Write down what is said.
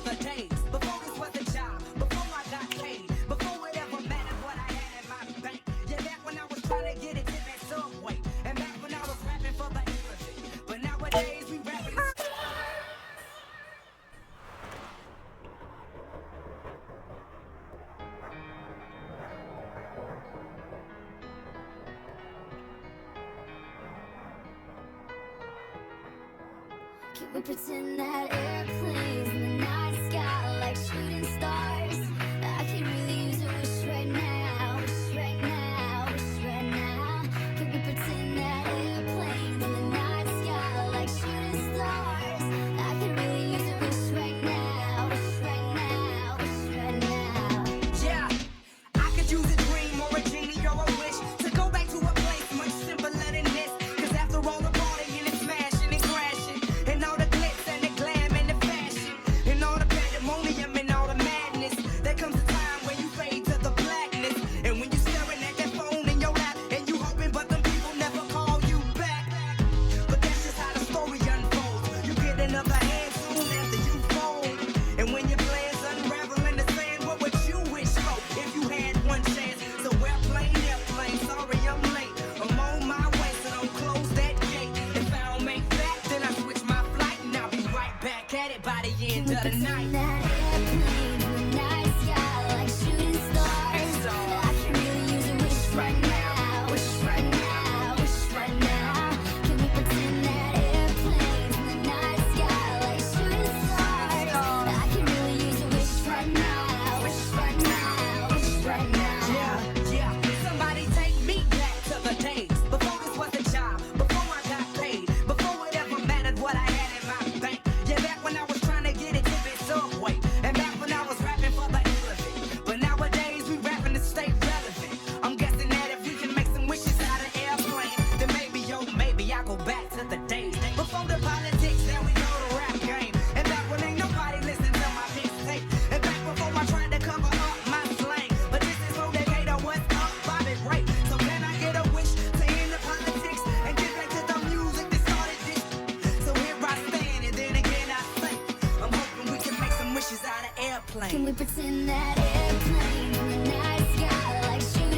the days before this was a job, before I got paid, before it ever mattered what I had in my bank. Yeah, back when I was trying to get it to that subway, and back when I was rapping for the elephant. But nowadays we rapping. Can we pretend that airplanes in the night sky like shooting stars? I could really use a wish right now, wish right now, wish right now. Can we pretend that airplanes in the night sky like shooting stars? I could really use a wish right now, wish right now, wish right now. Yeah, I could use a dream or a genie or a wish to go back to a place much simpler than this. Cause after all the partying and smashing and crashing, and all the glitz and the glam and the fashion, and all the pandemonium and all the madness, there comes a time when you fade to the blackness. And when you're staring at that phone in your lap, and you hoping but them people never call you back. But that's just how the story unfolds. You get another hand soon after you fold. And when your plans unravel in the sand, what would you wish for if you had one chance? So airplane, sorry I'm late. I'm on my way, so don't close that gate. If I don't make that, then I switch my flight, and I'll be right back at it by the end of the night. That airplane in the night sky like shooting stars. I can really use a wish right now, wish right now, wish right now. Can we pretend that airplanes in the night sky like shooting stars? I can really use a wish right now, wish right now, wish right now. Yeah, somebody take me back to the days before this was a job, before I got paid, before it ever mattered what I had in my bank. Yeah, back when I was trying to get it to that subway, and back when I was rapping for the elephant. But nowadays we rapping to stay relevant. I'm guessing that if we can make some wishes out of airplanes, then maybe, oh maybe I go back to the days before the politics, then we know the rap game. And back when ain't nobody listened to my mixtape, and back before I tried to cover up my slang. But this is who Decatur, what's up, Bobby Ray. So can I get a wish to end the politics and get back to the music that started this? So here I stand, and then again I say, I'm hoping we can make some wishes out of airplanes. Can we pretend that airplane in the night sky like shooting